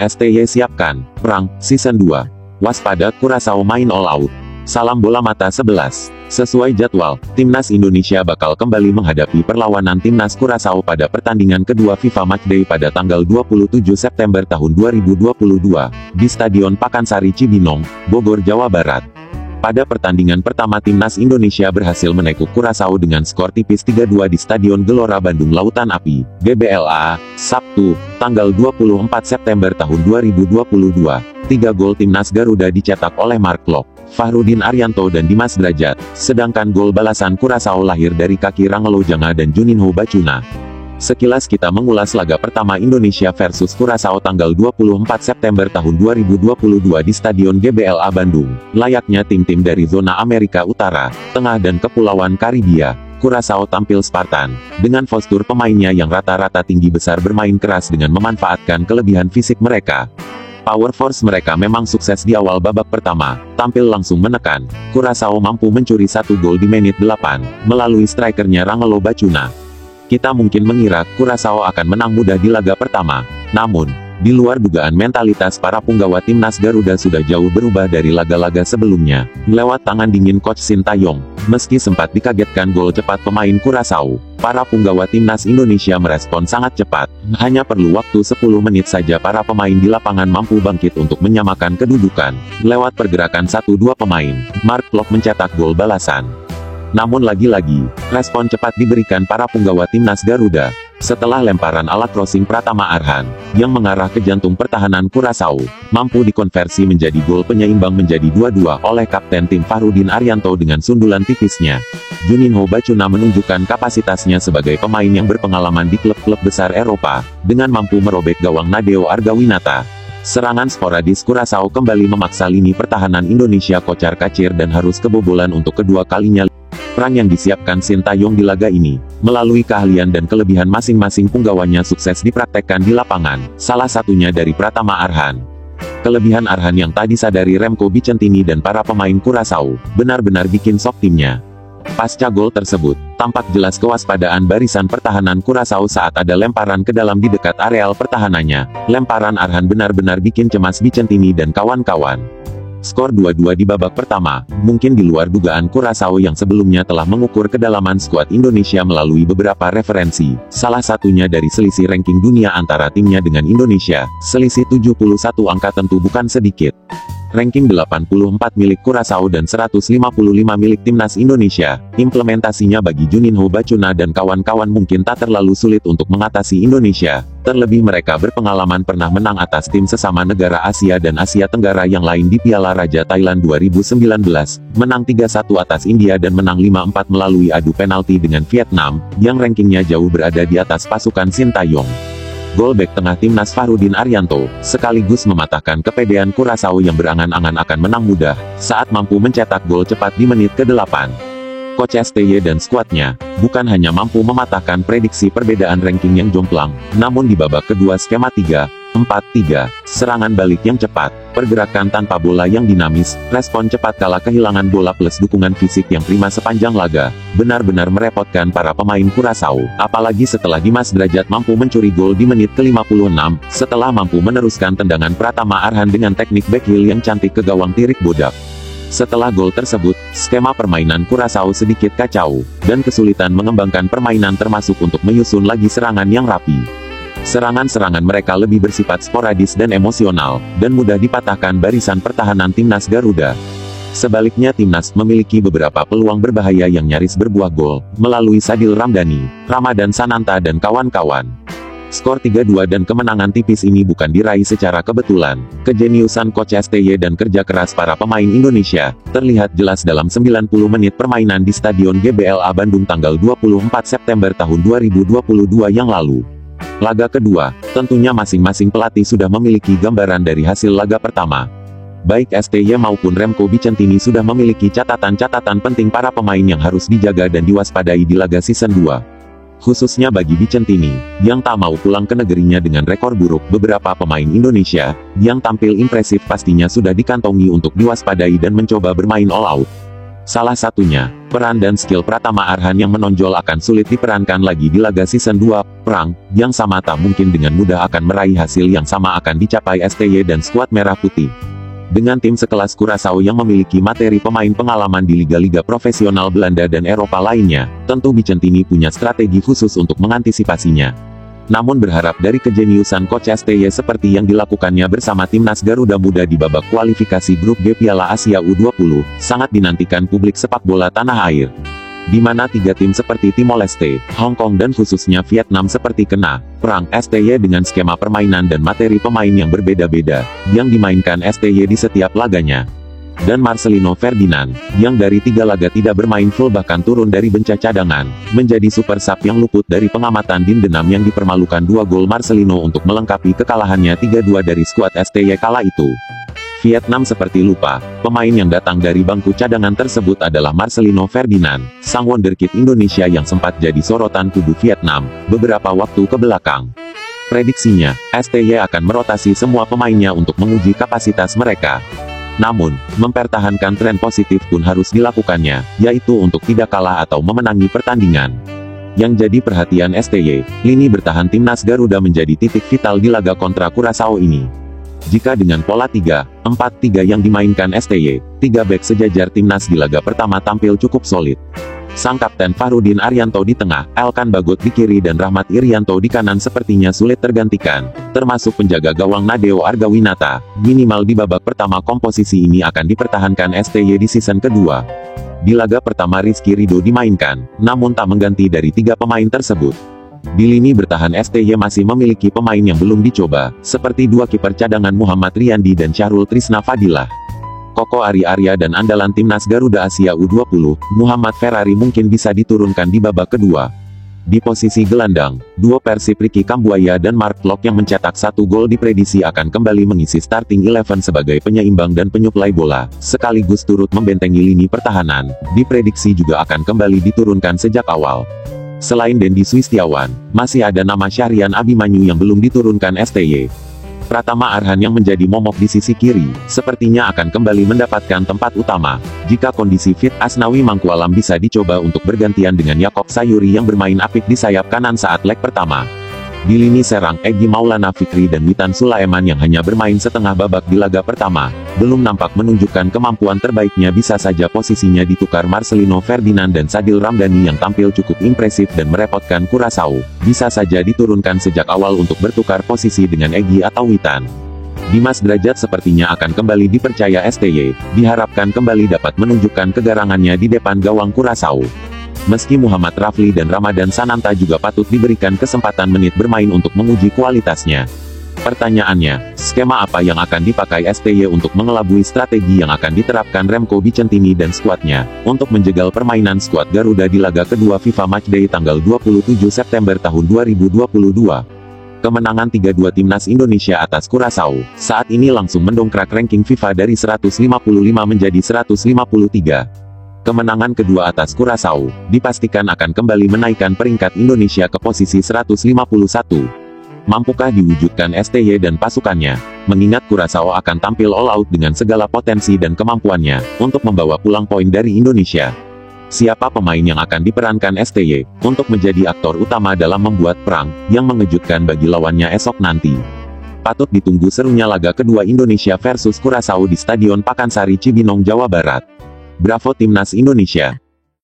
STY siapkan, perang, Season 2. Waspada Curaçao main all out. Salam bola mata 11. Sesuai jadwal, Timnas Indonesia bakal kembali menghadapi perlawanan Timnas Curaçao pada pertandingan kedua FIFA Matchday pada tanggal 27 September tahun 2022, di Stadion Pakansari Cibinong, Bogor, Jawa Barat. Pada pertandingan pertama Timnas Indonesia berhasil menekuk Curaçao dengan skor tipis 3-2 di Stadion Gelora Bandung Lautan Api, GBLA, Sabtu, tanggal 24 September tahun 2022. 3 gol Timnas Garuda dicetak oleh Mark Klok, Fahrudin Arianto dan Dimas Drajat, sedangkan gol balasan Curaçao lahir dari kaki Rangelo Janga dan Juninho Bacuna. Sekilas kita mengulas laga pertama Indonesia versus Curaçao tanggal 24 September tahun 2022 di Stadion GBLA Bandung. Layaknya tim-tim dari zona Amerika Utara, Tengah dan Kepulauan Karibia, Curaçao tampil Spartan, dengan postur pemainnya yang rata-rata tinggi besar bermain keras dengan memanfaatkan kelebihan fisik mereka. Power force mereka memang sukses di awal babak pertama, tampil langsung menekan. Curaçao mampu mencuri 1 gol di menit 8, melalui strikernya Rangelo Bacuna. Kita mungkin mengira Curaçao akan menang mudah di laga pertama. Namun, di luar dugaan mentalitas para punggawa Timnas Garuda sudah jauh berubah dari laga-laga sebelumnya. Lewat tangan dingin Coach Sintayong, meski sempat dikagetkan gol cepat pemain Curaçao, para punggawa Timnas Indonesia merespon sangat cepat. Hanya perlu waktu 10 menit saja para pemain di lapangan mampu bangkit untuk menyamakan kedudukan. Lewat pergerakan 1-2 pemain, Mark Klok mencetak gol balasan. Namun lagi-lagi, respon cepat diberikan para punggawa Timnas Garuda. Setelah lemparan ala crossing Pratama Arhan, yang mengarah ke jantung pertahanan Curaçao, mampu dikonversi menjadi gol penyeimbang menjadi 2-2 oleh Kapten tim Fahrudin Arianto dengan sundulan tipisnya. Juninho Bacuna menunjukkan kapasitasnya sebagai pemain yang berpengalaman di klub-klub besar Eropa, dengan mampu merobek gawang Nadeo Argawinata. Serangan sporadis Curaçao kembali memaksa lini pertahanan Indonesia kocar-kacir dan harus kebobolan untuk kedua kalinya. Perang yang disiapkan Sintayong di laga ini, melalui keahlian dan kelebihan masing-masing punggawanya sukses dipraktekkan di lapangan, salah satunya dari Pratama Arhan. Kelebihan Arhan yang tak disadari Remco Bicentini dan para pemain Curaçao, benar-benar bikin sok timnya. Pasca gol tersebut, tampak jelas kewaspadaan barisan pertahanan Curaçao saat ada lemparan ke dalam di dekat areal pertahanannya. Lemparan Arhan benar-benar bikin cemas Bicentini dan kawan-kawan. Skor 2-2 di babak pertama, mungkin di luar dugaan Curaçao yang sebelumnya telah mengukur kedalaman skuad Indonesia melalui beberapa referensi, salah satunya dari selisih ranking dunia antara timnya dengan Indonesia. Selisih 71 angka tentu bukan sedikit. Ranking 84 milik Curaçao dan 155 milik Timnas Indonesia, implementasinya bagi Juninho Bacuna dan kawan-kawan mungkin tak terlalu sulit untuk mengatasi Indonesia, terlebih mereka berpengalaman pernah menang atas tim sesama negara Asia dan Asia Tenggara yang lain di Piala Raja Thailand 2019, menang 3-1 atas India dan menang 5-4 melalui adu penalti dengan Vietnam, yang rankingnya jauh berada di atas pasukan Sintayong. Gol bek tengah Timnas Fahrudin Arianto, sekaligus mematahkan kepedean Curaçao yang berangan-angan akan menang mudah, saat mampu mencetak gol cepat di menit ke-8. Coach STY dan skuadnya, bukan hanya mampu mematahkan prediksi perbedaan ranking yang jomplang, namun di babak kedua skema 3-4-3, serangan balik yang cepat, pergerakan tanpa bola yang dinamis, respon cepat kala kehilangan bola plus dukungan fisik yang prima sepanjang laga, benar-benar merepotkan para pemain Curaçao. Apalagi setelah Dimas Drajat mampu mencuri gol di menit ke-56, setelah mampu meneruskan tendangan Pratama Arhan dengan teknik backheel yang cantik ke gawang Tirik Bodak. Setelah gol tersebut, skema permainan Curaçao sedikit kacau, dan kesulitan mengembangkan permainan termasuk untuk menyusun lagi serangan yang rapi. Serangan-serangan mereka lebih bersifat sporadis dan emosional, dan mudah dipatahkan barisan pertahanan Timnas Garuda. Sebaliknya Timnas memiliki beberapa peluang berbahaya yang nyaris berbuah gol, melalui Sadil Ramdhani, Ramadan Sananta dan kawan-kawan. Skor 3-2 dan kemenangan tipis ini bukan diraih secara kebetulan. Kejeniusan Coach STY dan kerja keras para pemain Indonesia, terlihat jelas dalam 90 menit permainan di Stadion GBLA Bandung tanggal 24 September tahun 2022 yang lalu. Laga kedua, tentunya masing-masing pelatih sudah memiliki gambaran dari hasil laga pertama. Baik STY maupun Remco Bicentini sudah memiliki catatan-catatan penting para pemain yang harus dijaga dan diwaspadai di laga season 2. Khususnya bagi Bicentini, yang tak mau pulang ke negerinya dengan rekor buruk, beberapa pemain Indonesia, yang tampil impresif pastinya sudah dikantongi untuk diwaspadai dan mencoba bermain all out. Salah satunya, peran dan skill Pratama Arhan yang menonjol akan sulit diperankan lagi di laga season 2, Perang, yang sama tak mungkin dengan mudah akan meraih hasil yang sama akan dicapai STY dan skuad Merah Putih. Dengan tim sekelas Curaçao yang memiliki materi pemain pengalaman di liga-liga profesional Belanda dan Eropa lainnya, tentu Vicentini punya strategi khusus untuk mengantisipasinya. Namun berharap dari kejeniusan Coach STY seperti yang dilakukannya bersama timnas Garuda Muda di babak kualifikasi grup G Piala Asia U20, sangat dinantikan publik sepak bola tanah air. Di mana tiga tim seperti Timor Leste, Hong Kong dan khususnya Vietnam seperti kena perang STY dengan skema permainan dan materi pemain yang berbeda-beda, yang dimainkan STY di setiap laganya. Dan Marcelino Ferdinand, yang dari 3 laga tidak bermain full bahkan turun dari benca cadangan, menjadi super sub yang luput dari pengamatan Dindenam yang dipermalukan 2 gol Marcelino untuk melengkapi kekalahannya 3-2 dari skuad STY kala itu. Vietnam seperti lupa, pemain yang datang dari bangku cadangan tersebut adalah Marcelino Ferdinand, sang wonderkid Indonesia yang sempat jadi sorotan kubu Vietnam, beberapa waktu ke belakang. Prediksinya, STY akan merotasi semua pemainnya untuk menguji kapasitas mereka. Namun, mempertahankan tren positif pun harus dilakukannya, yaitu untuk tidak kalah atau memenangi pertandingan. Yang jadi perhatian STY, lini bertahan timnas Garuda menjadi titik vital di laga kontra Curaçao ini. Jika dengan pola 3-4-3 yang dimainkan STY, 3 bek sejajar timnas di laga pertama tampil cukup solid. Sang kapten Fahrudin Arianto di tengah, Elkan Bagot di kiri dan Rahmat Irianto di kanan sepertinya sulit tergantikan, termasuk penjaga gawang Nadeo Argawinata. Minimal di babak pertama komposisi ini akan dipertahankan STY di season kedua. Di laga pertama Rizky Ridho dimainkan, namun tak mengganti dari 3 pemain tersebut. Di lini bertahan STY masih memiliki pemain yang belum dicoba, seperti 2 kiper cadangan Muhammad Riyandi dan Syahrul Trisna Fadilah. Koko Ari Arya dan andalan timnas Garuda Asia U20, Muhammad Ferrari mungkin bisa diturunkan di babak kedua. Di posisi gelandang, duo Persib Ricky Kambuaya dan Mark Klok yang mencetak 1 gol diprediksi akan kembali mengisi starting 11 sebagai penyeimbang dan penyuplai bola, sekaligus turut membentengi lini pertahanan, diprediksi juga akan kembali diturunkan sejak awal. Selain Dendi Suistiawan, masih ada nama Syahrian Abimanyu yang belum diturunkan STY. Pratama Arhan yang menjadi momok di sisi kiri, sepertinya akan kembali mendapatkan tempat utama. Jika kondisi fit, Asnawi Mangkualam bisa dicoba untuk bergantian dengan Yakob Sayuri yang bermain apik di sayap kanan saat leg pertama. Di lini serang, Egy Maulana Fikri dan Witan Sulaiman yang hanya bermain setengah babak di laga pertama, belum nampak menunjukkan kemampuan terbaiknya. Bisa saja posisinya ditukar Marcelino Ferdinand dan Sadil Ramdhani yang tampil cukup impresif dan merepotkan Curaçao, bisa saja diturunkan sejak awal untuk bertukar posisi dengan Egy atau Witan. Dimas Derajat sepertinya akan kembali dipercaya STY, diharapkan kembali dapat menunjukkan kegarangannya di depan gawang Curaçao. Meski Muhammad Rafli dan Ramadan Sananta juga patut diberikan kesempatan menit bermain untuk menguji kualitasnya. Pertanyaannya, skema apa yang akan dipakai STY untuk mengelabui strategi yang akan diterapkan Remco Vicentini dan skuadnya, untuk menjegal permainan skuad Garuda di laga kedua FIFA Matchday tanggal 27 September tahun 2022. Kemenangan 3-2 timnas Indonesia atas Curaçao, saat ini langsung mendongkrak ranking FIFA dari 155 menjadi 153. Kemenangan kedua atas Curaçao, dipastikan akan kembali menaikkan peringkat Indonesia ke posisi 151. Mampukah diwujudkan STY dan pasukannya? Mengingat Curaçao akan tampil all out dengan segala potensi dan kemampuannya, untuk membawa pulang poin dari Indonesia. Siapa pemain yang akan diperankan STY, untuk menjadi aktor utama dalam membuat perang, yang mengejutkan bagi lawannya esok nanti? Patut ditunggu serunya laga kedua Indonesia versus Curaçao di Stadion Pakansari Cibinong, Jawa Barat. Bravo Timnas Indonesia!